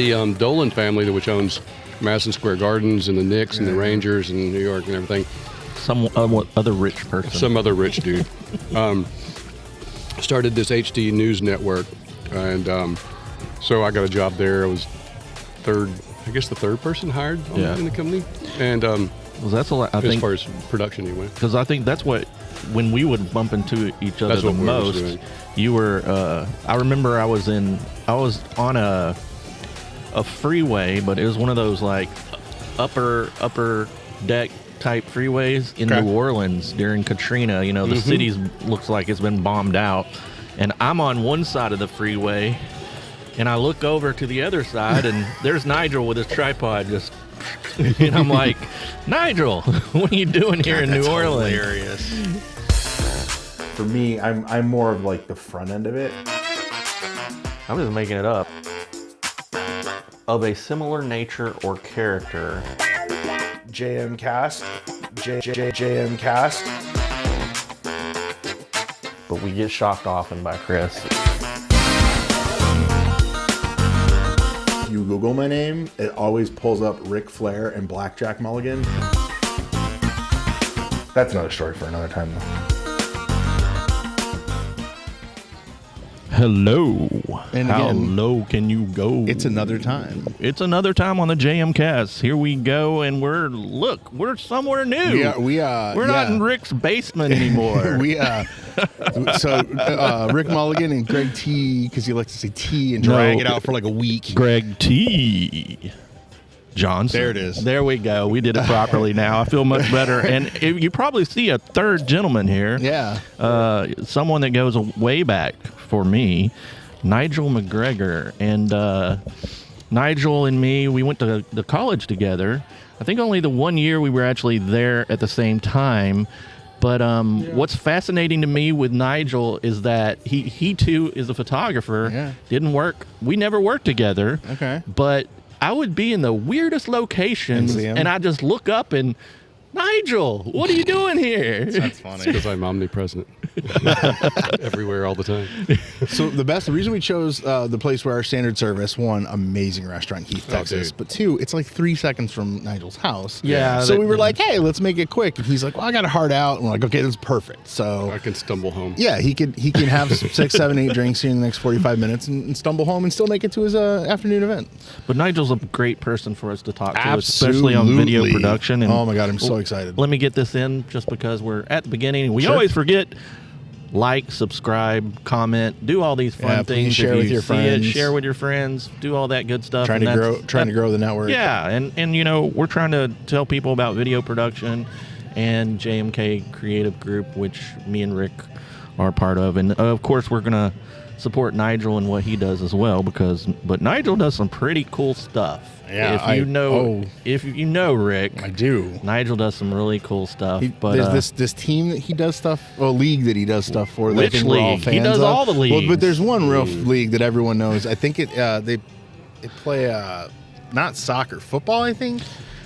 the Dolan family, which owns Madison Square Gardens and the Knicks and the Rangers and New York and everything. Some other rich person. Some other rich dude. Started this HD news network, and so I got a job there. I was the third person hired in the company. And well, that's a lot, I think, as far as production anyway. Because I think that's what, when we would bump into each other the most, you were, I remember I was on a freeway, but it was one of those like upper deck type freeways in New Orleans during Katrina. You know, the city looks like it's been bombed out, and I'm on one side of the freeway, and I look over to the other side, and there's Nigel with his tripod just, and I'm like, Nigel, what are you doing here in New Orleans? Hilarious. For me, I'm more of like the front end of it. I'm just making it up. Of a similar nature or character. JMKast. JMKast. But we get shocked often by Chris. You Google my name, it always pulls up Ric Flair and Blackjack Mulligan. That's another story for another time, though. Hello. And How again, low can you go? It's another time. It's another time on the JMKast. Here we go, and we're somewhere new. We're not in Rick's basement anymore. Rick Mulligan and Greg T, because he likes to say T and drag it out for like a week. Greg T. Johnson. There it is. There we go. We did it properly now. I feel much better. And you probably see a third gentleman here. Yeah. Someone that goes way back for me, Nigel McGregor. And Nigel and me, we went to the college together. I think only the 1 year we were actually there at the same time. But what's fascinating to me with Nigel is that he too is a photographer. Yeah. Didn't work. We never worked together. Okay. But I would be in the weirdest locations, and I just look up and, Nigel, what are you doing here? That's funny. Because I'm omnipresent. Everywhere, all the time. So the reason we chose the place where our standard service, one, amazing restaurant, Heath, Texas, but two, it's like 3 seconds from Nigel's house. Yeah. So we were like, hey, let's make it quick. And he's like, well, I got a hard out. And we're like, okay, that's perfect. So I can stumble home. yeah, he can have 6, 7, 8 drinks here in the next 45 minutes and stumble home and still make it to his afternoon event. But Nigel's a great person for us to talk to, especially on video production. And oh my God, I'm so excited. Let me get this in just because we're at the beginning. We always forget. Like, subscribe, comment, do all these fun things. Share with your friends. Share with your friends. Do all that good stuff. Trying to grow the network. Yeah, and you know, we're trying to tell people about video production and JMK Creative Group, which me and Rick are part of, and of course we're gonna support Nigel and what he does as well, but Nigel does some pretty cool stuff. Yeah, if you know Rick, I do. Nigel does some really cool stuff. But there's this team that he does stuff, league that he does stuff for. Which that I think we're all league? fans He does of. all the leagues. Well, but there's one real league that everyone knows. I think they play not soccer, football. I think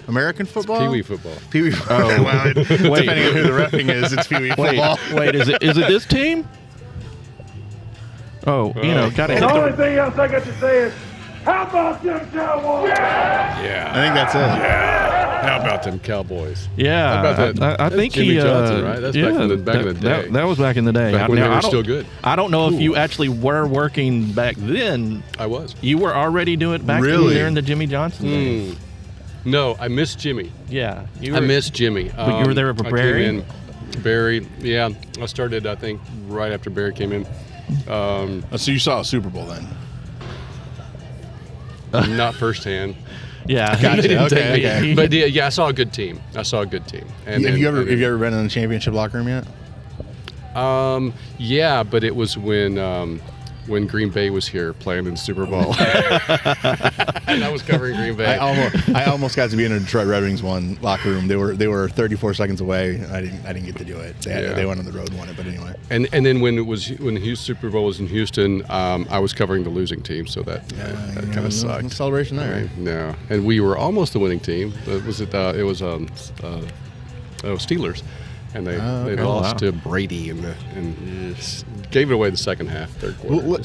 American football, Pee-wee football. Pee-wee. Oh, well, depending on who the reffing is, it's Pee-wee football. Wait, is it this team? Oh, gotta hit The only thing else I got to say is, how about them Cowboys? Yeah. I think that's it. Yeah. How about them Cowboys? Yeah. How about that? I think Jimmy Johnson, right? That's back in the day. That was back in the day. Back when they were still good. I don't know if you actually were working back then. I was. You were already doing it back during the Jimmy Johnson days. No, I missed Jimmy. Yeah. I missed Jimmy. But you were there for Barry? Barry, yeah. I started, I think, right after Barry came in. So you saw a Super Bowl then? Not firsthand. Yeah. They didn't take me. Okay. But yeah, I saw a good team. And Have you ever been in the championship locker room yet? Yeah, but it was when Green Bay was here playing in the Super Bowl. And I was covering Green Bay. I almost got to be in a Detroit Red Wings one locker room. They were 34 seconds away. I didn't get to do it. They went on the road and won it, but anyway. And then when the Super Bowl was in Houston, I was covering the losing team, so that kind of sucked. No celebration there. Right? No, and we were almost the winning team. Steelers, and they lost to Brady and gave it away the second half, third quarter.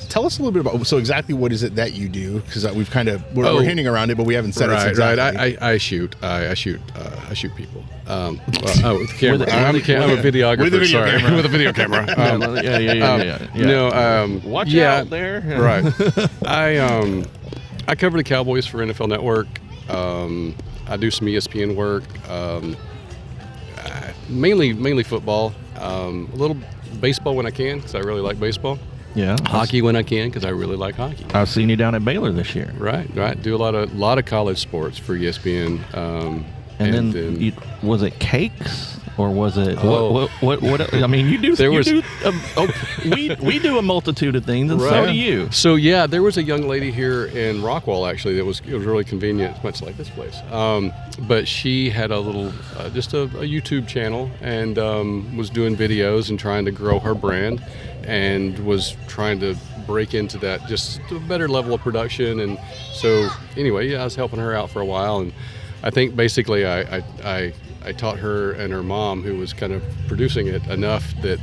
Tell us a little bit about exactly what is it that you do, because we've kind of we're hinting around it, but we haven't said it exactly. Right. I shoot people. With the camera. I'm a videographer. With a video camera. With a video camera. Yeah. Watch out there. Right. I cover the Cowboys for NFL Network. I do some ESPN work. Mainly football. A little baseball when I can, because I really like baseball. Yeah. Hockey when I can, because I really like hockey. I've seen you down at Baylor this year. Right. Do a lot of college sports for ESPN. And then was it cakes or was it what? I mean, you do. We do a multitude of things, and so do you. So yeah, there was a young lady here in Rockwall actually it was really convenient, much like this place. But she had a little just a YouTube channel and was doing videos and trying to grow her brand, and was trying to break into that just a better level of production. And so anyway, yeah, I was helping her out for a while, and I think basically I taught her and her mom, who was kind of producing it, enough that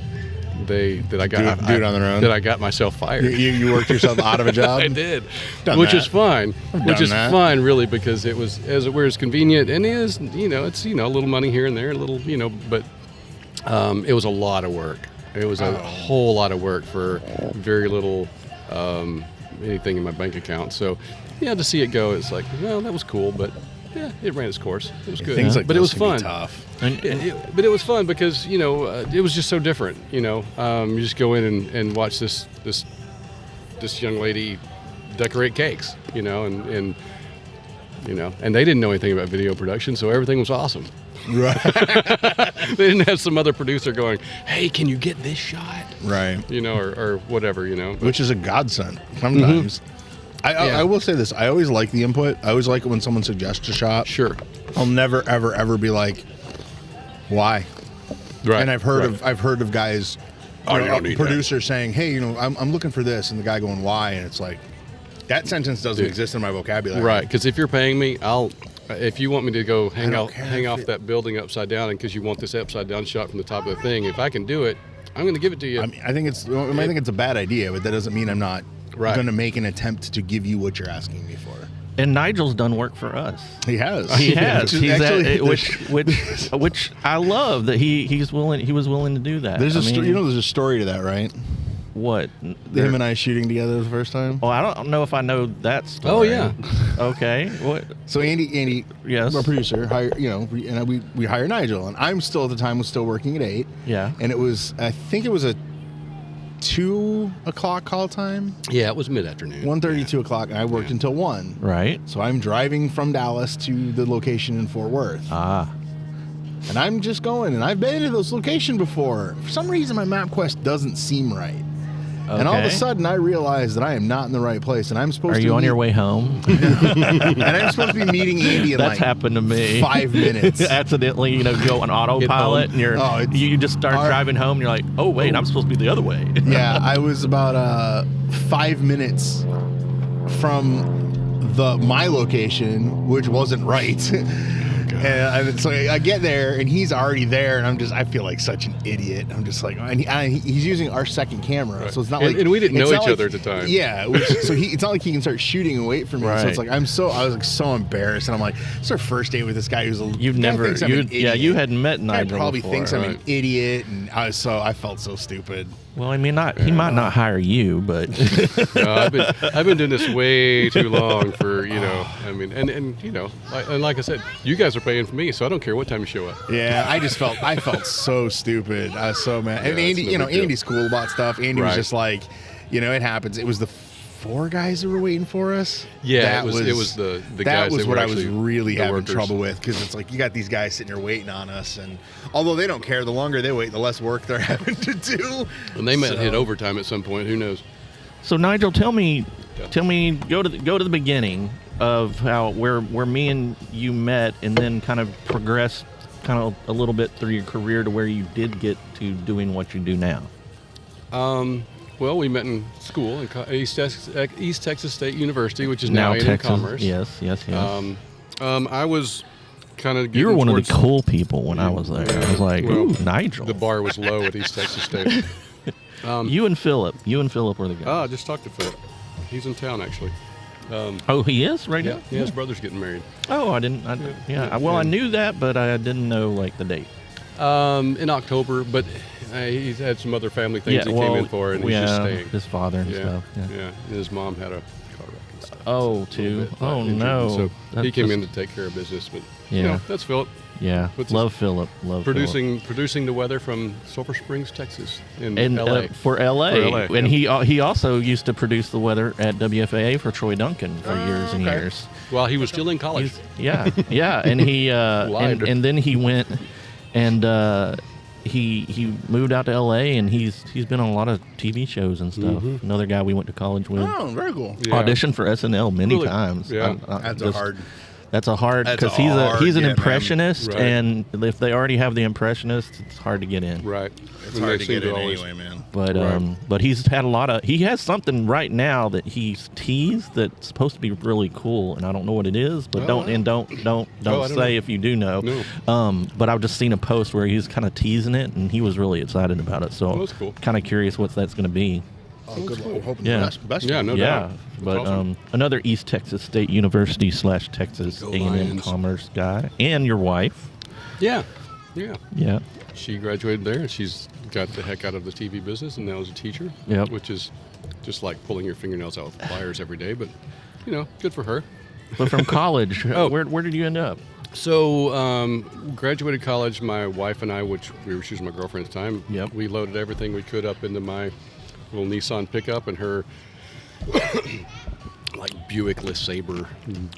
I got do it on their own. That I got myself fired. You worked yourself out of a job. I did, which is fine. Fine, really, because it was as convenient, and it is it's a little money here and there, a little but it was a lot of work. It was a whole lot of work for very little anything in my bank account. So yeah, to see it go, it's like, well, that was cool, but. Yeah, it ran its course. It was good, things like but it was fun. Tough. But it was fun because it was just so different. You just go in and watch this young lady decorate cakes. And they didn't know anything about video production, so everything was awesome. Right. They didn't have some other producer going, "Hey, can you get this shot?" Right. Or whatever. Which is a godsend sometimes. Mm-hmm. I will say this. I always like the input. I always like it when someone suggests a shot. Sure. I'll never, ever, ever be like, why? Right. And I've heard of guys, producers saying, hey, I'm looking for this, and the guy going, why? And it's like, that sentence doesn't exist in my vocabulary. Right. Because if you're paying me, if you want me to go hang off that building upside down, and because you want this upside down shot from the top of the thing, if I can do it, I'm going to give it to you. I think it's a bad idea, but that doesn't mean I'm not going to make an attempt to give you what you're asking me for. And Nigel's done work for us. He has. He's actually, which I love that he was willing to do that. There's there's a story to that, right? What? Him and I shooting together the first time? Oh, I don't know if I know that story. Oh yeah. Okay. What? So Andy, yes, our producer, we hire Nigel, and I'm still at the time was still working at 8. Yeah. And I think it was a 2 o'clock call time. Yeah, it was mid-afternoon. 1:30, 2 o'clock, and I worked until 1. Right. So I'm driving from Dallas to the location in Fort Worth. And I'm just going, and I've been to this location before. For some reason, my MapQuest doesn't seem right. Okay. And all of a sudden, I realize that I am not in the right place, and I'm supposed to. Are you on your way home? And I'm supposed to be meeting Andy in That's happened to me. 5 minutes. Accidentally, go on autopilot, and you just start driving home, and you're like, oh wait, I'm supposed to be the other way. Yeah, I was about 5 minutes from my location, which wasn't right. And so I get there, and he's already there, and I feel like such an idiot. I'm just like, and he's using our second camera, right. So it's not like, and we didn't know each other at the time. Yeah, so it's not like he can start shooting and wait for me. Right. So it's like I was like so embarrassed, and I'm like, it's our first date with this guy who's you hadn't met Nigel. Probably thinks I'm an idiot, and I felt so stupid. Well, I mean, he might not hire you, but no, I've been doing this way too long for and like I said, you guys are paying for me, so I don't care what time you show up. Yeah, I felt so stupid. I was so mad. And Andy, Andy's cool about stuff. Andy was just like, it happens. It was the 4 guys that were waiting for us. Yeah, it was the guys. That was what I was really having trouble with, because it's like you got these guys sitting there waiting on us, and although they don't care, the longer they wait, the less work they're having to do. And they might hit overtime at some point. Who knows? So Nigel, tell me, go to the beginning of where me and you met, and then kind of progressed kind of a little bit through your career to where you did get to doing what you do now. Well, we met in school at East Texas State University, which is now A&M of Commerce. Yes. I was kind of. You were one of the cool people when I was there. Yeah. I was like, Well, ooh, Nigel. The bar was low at East Texas State. You and Philip were the guys. I just talked to Philip. He's in town actually. Oh, he is right Yeah, now. yeah, his brother's getting married. Oh, I didn't. Well, I knew that, but I didn't know like the date. In October, but he's had some other family things he came in for, and he's just staying. His father and stuff. Yeah, and his mom had a car wreck and stuff. Oh, too. Oh Injured. no. So That's he came just- in to take care of business, but Yeah. that's Philip. Yeah, What's love Philip. Love Philip. Producing the weather from Sulphur Springs, Texas, in And LA. for LA, For LA, and he also used to produce the weather at WFAA for Troy Duncan for years and years. While he was still in college. Yeah, and he Lied. and then he went and he moved out to LA, and he's been on a lot of TV shows and stuff. Another guy we went to college with. Oh, very cool. Yeah. Auditioned for SNL many Really? times. Yeah. That's a hard because hard he's an get, man. impressionist, Right. and if they already have the impressionist, it's hard to get in. Right. It's And hard they to get seem in always- anyway, man. But Right. but he's had a lot of. He has something right now that he's teased that's supposed to be really cool, and I don't know what it is. But don't I don't say know. if you do know. No. But I've just seen a post where he's kind of teasing it, and he was really excited about it. So that's cool. kind of curious what that's going to be. Oh, good luck. Hoping Yeah. the best. Yeah, no yeah, doubt. but That's awesome. another East Texas State University / Texas Go A&M Lions. Commerce guy, and your wife. Yeah. Yeah. She graduated there, and she's got the heck out of the TV business, and now is a teacher. Yep. Which is just like pulling your fingernails out with pliers every day, but good for her. But from college, where did you end up? So, graduated college. My wife and I, she was my girlfriend at the time. Yep. We loaded everything we could up into my little Nissan pickup and her like Buick LeSabre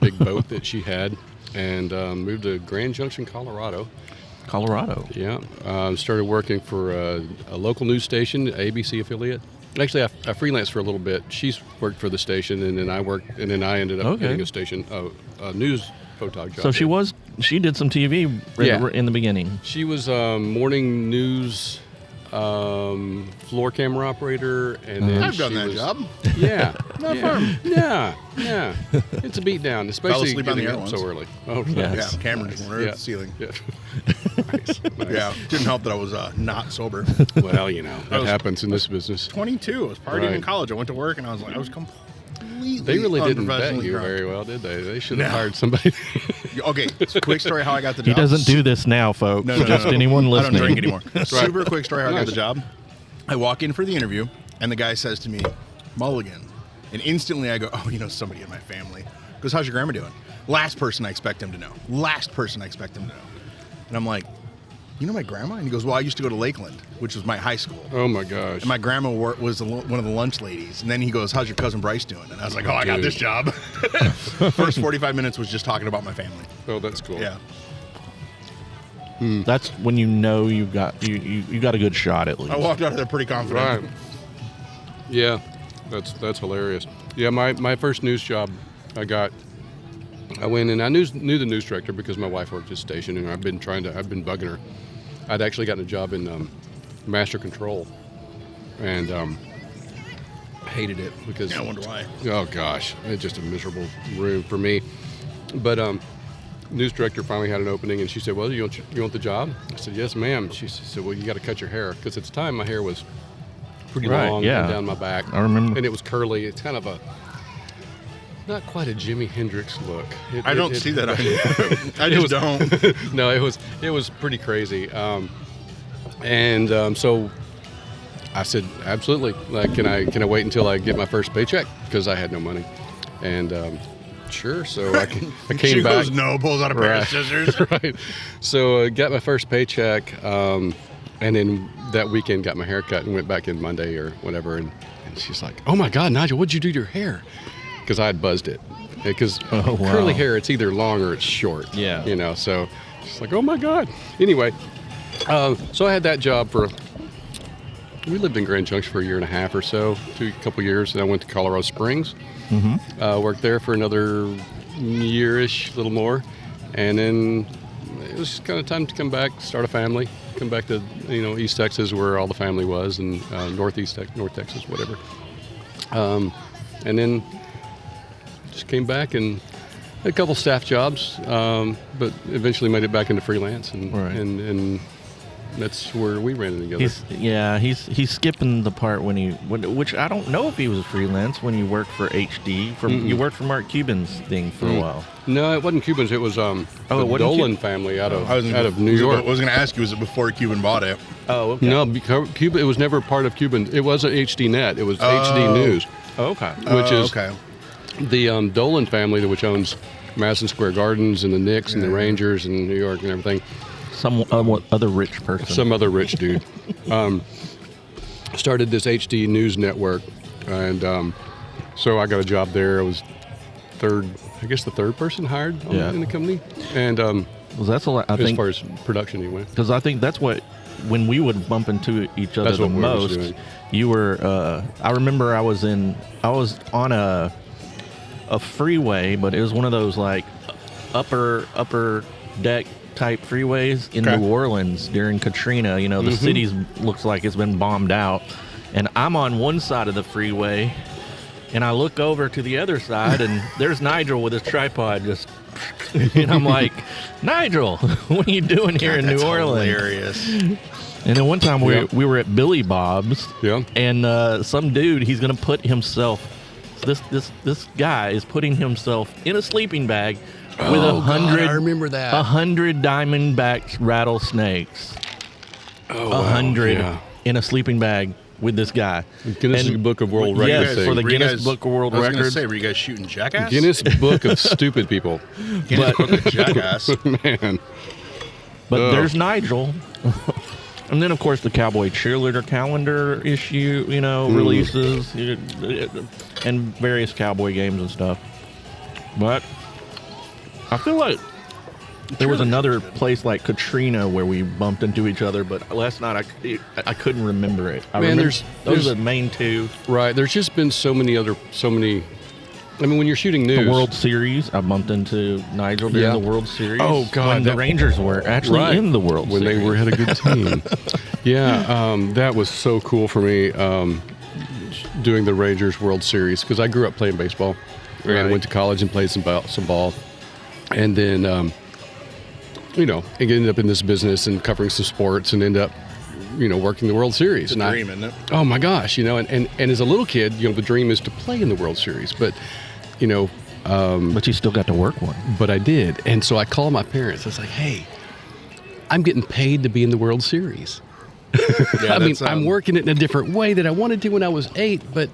big boat that she had, and moved to Grand Junction, Colorado. Colorado. Yeah. Started working for a local news station, ABC affiliate. Actually, I freelanced for a little bit. She's worked for the station, and then I ended up getting a station, a news photog job. So she did some TV in the beginning. She was morning news floor camera operator, and then I've done she that was- job. Yeah, Not yeah, fun. yeah. It's a beatdown, especially asleep on the getting air up once. so early. Oh, Yeah. Yeah, cameras were at Yeah. the ceiling. Yeah. Nice. Yeah, didn't help that I was not sober. Well, that was- happens in this business. 22. I was partying in Right. college. I went to work and I was completely. They really didn't vet unprofessionally you drunk. very well, did they? They should have No. hired somebody. Okay, quick story how I got the job. He doesn't do this now, folks. No, Just anyone I listening. don't drink anymore. Super quick story how I got Nice. the job. I walk in for the interview, and the guy says to me, Mulligan. And instantly I go, oh, somebody in my family. He goes, how's your grandma doing? Last person I expect him to know. And I'm like, you know my grandma? And he goes, well, I used to go to Lakeland, which was my high school. Oh my gosh. And my grandma was one of the lunch ladies. And then he goes, how's your cousin Bryce doing? And I was like, oh, I got Dude. this job. First 45 minutes was just talking about my family. Oh, that's cool. Yeah. That's when you got you got a good shot at least. I walked out of there pretty confident. Right. Yeah, that's hilarious. Yeah, my first news job, I went and I knew the news director because my wife worked at the station, and I've been bugging her. I'd actually gotten a job in master control, and hated it because Yeah, I wonder why. Oh gosh, it's just a miserable room for me. But news director finally had an opening, and she said, "Well, you want the job?" I said, "Yes, ma'am." She said, "Well, you got to cut your hair because at the time my hair was pretty Right, long yeah. and down my back. I remember. and it was curly. It's kind of not quite a Jimi Hendrix look. I don't see that on you. I just don't. No, it was pretty crazy. So I said, absolutely. Like, can I wait until I get my first paycheck? Because I had no money. And sure. So I came She back. goes, no, pulls out a pair of scissors. Right. So I got my first paycheck, and then that weekend got my hair cut and went back in Monday or whatever. And she's like, "Oh my God, Nigel, what'd you do to your hair?" Because I had buzzed it. Because curly hair, it's either long or it's short. Yeah. So she's like, "Oh my God." Anyway, so I had that job we lived in Grand Junction for a year and a half or so, a couple years, and I went to Colorado Springs. Worked there for another year-ish, a little more, and then it was just kind of time to come back, start a family, come back to East Texas where all the family was, and North Texas, whatever. And then just came back and a couple staff jobs, but eventually made it back into freelance, and that's where we ran it together. He's skipping the part which I don't know if he was freelance when you worked for HD. You worked for Mark Cuban's thing for a while. No, it wasn't Cubans. It was the Dolan family out of New York. I was going to ask you, was it before Cuban bought it? Oh, okay. No, because Cuban. It was never part of Cuban. It wasn't HD Net. It was HD News. Okay. Which is the Dolan family, which owns Madison Square Gardens and the Knicks and the Rangers and New York and everything. Some other rich person. Some other rich dude. Started this HD News network, and so I got a job there. I was the third person hired in the company. And well, that's a lot. I think, as far as production anyway. Because I think that's what, when we would bump into each other the most, you were, I remember I was on a freeway, but it was one of those like upper deck type freeways in New Orleans during Katrina. You know, the city looks like it's been bombed out, and I'm on one side of the freeway, and I look over to the other side, and there's Nigel with his tripod just, and I'm like, Nigel, what are you doing here in New Orleans? Hilarious. And then one time we were at Billy Bob's, and some dude, he's gonna put himself. This guy is putting himself in a sleeping bag with 100. I remember that. 100 diamondback rattlesnakes. 100 in a sleeping bag with this guy. Guinness Book of World Records. Yes, for the Guinness Book of World Records. I was going to say, were you guys shooting jackass? Guinness Book of Stupid People. Guinness Book of Jackass. Man. But there's Nigel. And then, of course, the Cowboy Cheerleader calendar issue, releases, and various cowboy games and stuff. But I feel like there was another place like Katrina where we bumped into each other, but last night I couldn't remember it. Those are the main two. Right. There's just been so many. I mean, when you're shooting news, the World Series, I bumped into Nigel during the World Series. Oh God, when the Rangers were actually in the World Series. When they had a good team. That was so cool for me, doing the Rangers World Series, because I grew up playing baseball. Right. And I went to college and played some ball, and then I ended up in this business and covering some sports, and end up working the World Series. It's a dream, isn't it? Oh my gosh, and as a little kid, the dream is to play in the World Series, but but you still got to work one. But I did, and so I called my parents. I was like, "Hey, I'm getting paid to be in the World Series." I mean, I'm working it in a different way that I wanted to when I was 8, but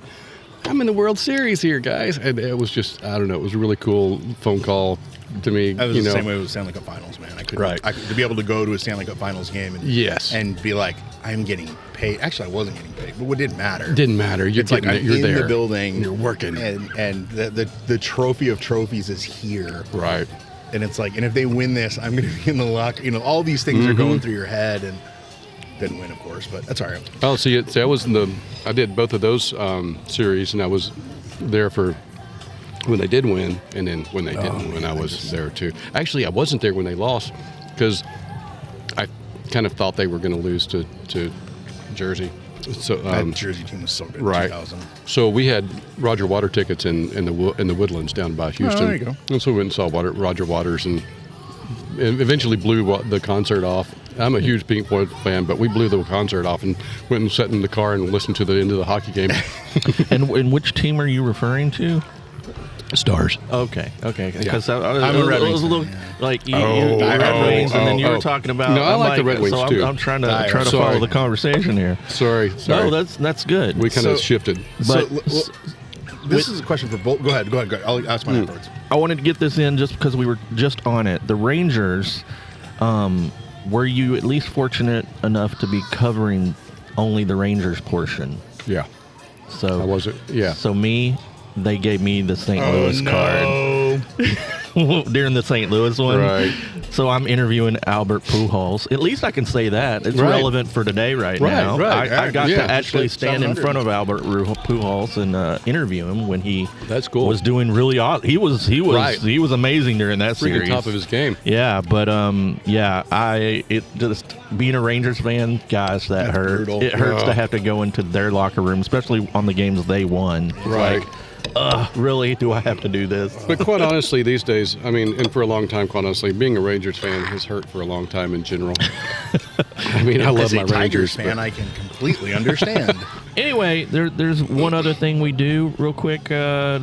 I'm in the World Series here, guys. And it was just, I don't know, it was a really cool phone call to me. That was the same way with Stanley Cup Finals, man. To be able to go to a Stanley Cup Finals game and be like, I'm getting paid. Actually, I wasn't getting paid, but it didn't matter. Didn't matter. It's like I'm you're in there. The building. You're working. And the trophy of trophies is here. Right. And it's like, and if they win this, I'm going to be in the locker. All these things are going through your head, and didn't win, of course, but that's all right. Oh, see, I did both of those series, and I was there for when they did win, and then when they didn't win, I was there too. Actually, I wasn't there when they lost, because I kind of thought they were going to lose to Jersey. So that Jersey team was so good. Right. 2000. So we had Roger Water tickets in the Woodlands down by Houston. Oh, there you go. And so we went and saw Roger Waters, and eventually blew the concert off. I'm a huge Pink Floyd fan, but we blew the concert off and went and sat in the car and listened to the end of the hockey game. And which team are you referring to? Stars. Okay. Because I'm a Red Wings like you Red Wings, and then you were talking about. No, I like the Red Wings too. too. I'm trying to follow the conversation here. Sorry. No, that's good. We kind of shifted. But this is a question for both. Go ahead. I'll ask mine afterwards. I wanted to get this in just because we were just on it. The Rangers. Were you at least fortunate enough to be covering only the Rangers portion? Yeah. So I wasn't. Yeah. So they gave me the St. Louis card during the St. Louis one. Right. So I'm interviewing Albert Pujols. At least I can say that. It's relevant for today right now. Right. I got to actually stand in front of Albert Pujols and interview him when he was doing really awesome. He was amazing during that series. Top of his game. Yeah, but it just being a Rangers fan, guys, that hurt. It hurts to have to go into their locker room, especially on the games they won. Right. really? Do I have to do this? But quite honestly, these days, I mean, and for a long time, quite honestly, being a Rangers fan has hurt for a long time in general. I mean, I love As a my Rangers Tigers fan, but I can completely understand. Anyway, there's one other thing we do real quick.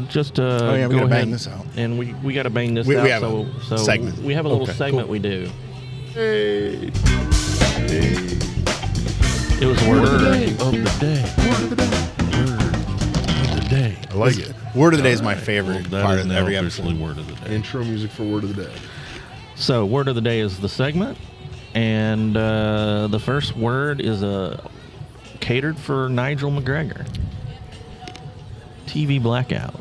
Just we go gotta ahead bang this out. and we got to bang this We out. have a so segment. We have a little Okay, segment cool. we do. Hey. It was word of the day. Word of the day. I like it. Word of the day is my favorite part of every episode. Word of the day. Intro music for word of the day. So, word of the day is the segment, and the first word is catered for Nigel McGregor. TV blackout.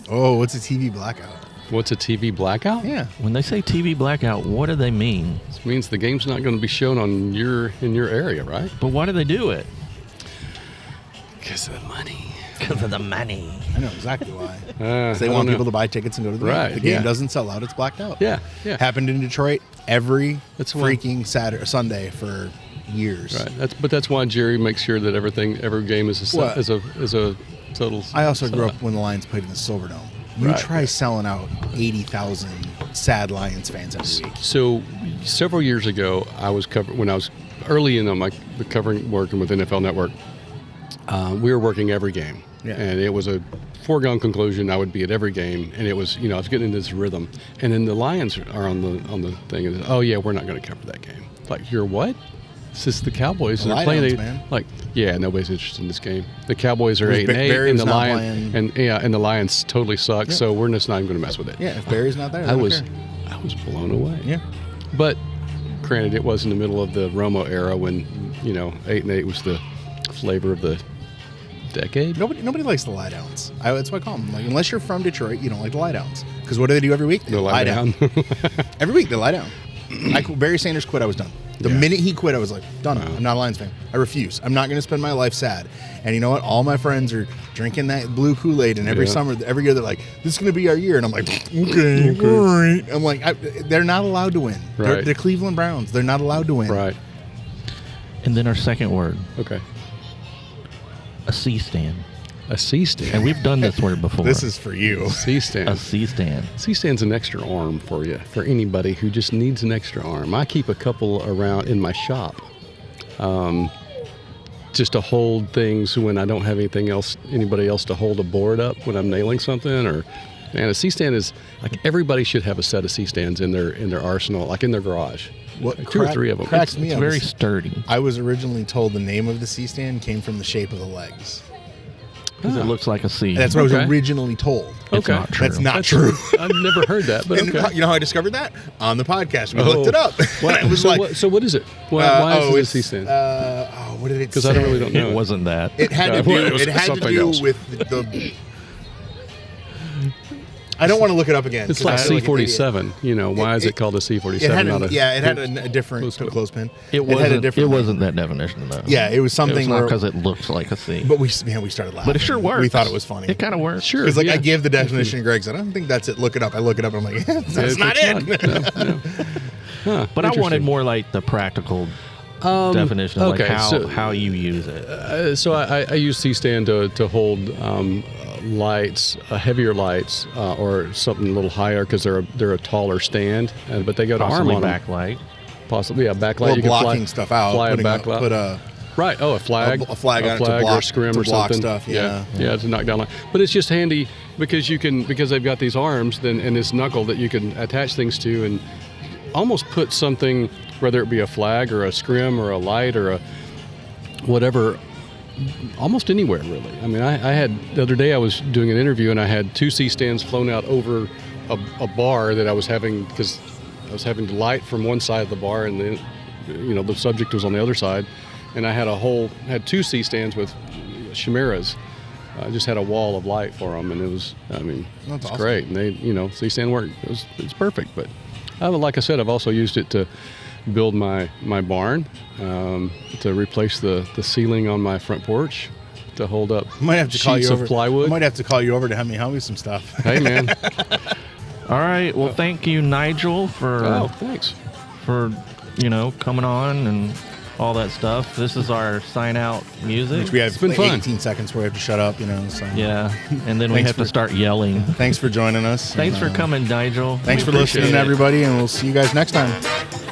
Oh, what's a TV blackout? What's a TV blackout? Yeah. When they say TV blackout, what do they mean? This means the game's not going to be shown in your area, right? But why do they do it? Because of the money. Because of the money. I know exactly why. I They don't want know. people to buy tickets and go to the game. Right, The game yeah. doesn't sell out; it's blacked out. Yeah, yeah. Happened in Detroit every That's why- freaking Sunday for years. Right. That's why Jerry makes sure that every game is What? a total. I also grew sellout. up when the Lions played in the Silverdome. You Right. try selling out 80,000 sad Lions fans every week. So several years ago, when I was early in working with NFL Network. We were working every game, Yeah. and it was a foregone conclusion I would be at every game, and it was I was getting into this rhythm, and then the Lions are on the thing, and oh yeah, we're not going to cover that game. Like, you're what? This is the Cowboys. The They're playing Lions, man. like, yeah, nobody's interested in this game. The Cowboys are Because 8-8, Barry and was the not Lions playing. and the Lions totally suck. Yeah. So we're just not even going to mess with it. Yeah, if Barry's not there, I they don't was care. blown away. Yeah. But granted, it was in the middle of the Romo era when 8-8 was the flavor of the decade. Nobody likes the lie downs. That's what I call them. Like, unless you're from Detroit, you don't like the lie downs. Because what do they do every week? They The lie down. Every week they lie down. Barry Sanders quit, I was done. The Yeah. minute he quit, I was like, done. I'm not a Lions fan. I refuse. I'm not going to spend my life sad. And you know what? All my friends are drinking that blue Kool-Aid, and every Yeah. summer, every year, they're like, this is going to be our year. And I'm like, okay. All right. I'm like, they're not allowed to win. Right. They're Cleveland Browns. They're not allowed to win. Right. And then our second word, Okay. a C-stand. A C-stand. And we've done this word before. This is for you. a C-stand. C-stand. C-stand's an extra arm for you, for anybody who just needs an extra arm. I keep a couple around in my shop, just to hold things when I don't have anybody else to hold a board up when I'm nailing something. Or, man, a C-stand is like, everybody should have a set of C-stands in their arsenal, like in their garage. What Like 2 or 3 of them. cracks me It's up very is sturdy I was originally told the name of the C-stand came from the shape of the legs. because it looks like a C. That's what I was Okay. originally told. It's Okay. not true. That's not true. I've never heard that, but And okay. you know how I discovered that? On the podcast. We looked it up. And I was so, like, so what is it? Why is it a it's, C-stand? what did it say? Because I really don't know. It wasn't that. It had to Yeah, do, it was it had to something do else. with the... I don't want to look it up again. It's 'cause I like feel an idiot. C-47. Why is it called a C-47? It had not it had a different clothespin. clothespin. It had a wasn't. different It name. wasn't that definition though. Yeah, it was It something was not where... because it looks like a C. But we started laughing. But it sure works. We thought it was funny. It kind of works. Sure. Because yeah. I gave the definition and Greg said, I don't think that's it. Look it up. I look it up and I'm like, that's not it. No. Huh, But I wanted interesting. more like the practical definition of okay, like so- how you use it. So I use C-stand to hold lights, heavier lights, or something a little higher because they're a taller stand, but they got an arm Possibly on them. backlight. Possibly, yeah, backlight. Or You can blocking stuff out. Fly a Putting backlight. put a... Right. Oh, a flag. A flag on it to or a block- scrim to or block something. stuff, yeah. Yeah, to knock down light. But it's just handy because they've got these arms and this knuckle that you can attach things to and almost put something, whether it be a flag or a scrim or a light or a whatever, almost anywhere really. I mean, I had the other day I was doing an interview and I had 2 C-stands flown out over a bar that I was having because I was having to light from one side of the bar and then the subject was on the other side, and I had 2 C-stands with chimeras. I just had a wall of light for them, and it was, That's awesome. great. And they, C-stand worked. It's perfect. But like I said, I've also used it to build my barn, to replace the ceiling on my front porch, to hold up I might have to call sheets you over. of plywood. I might have to call you over to have me help me some stuff. Hey, man. All right. Well, thank you, Nigel, Oh, thanks. for coming on and all that stuff. This is our sign out music. Which we have been fun. 18 seconds where we have to shut up, So. Yeah, and then we have to start yelling. Thanks for joining us. Thanks for coming, Nigel. Thanks for listening, everybody, and we'll see you guys next time.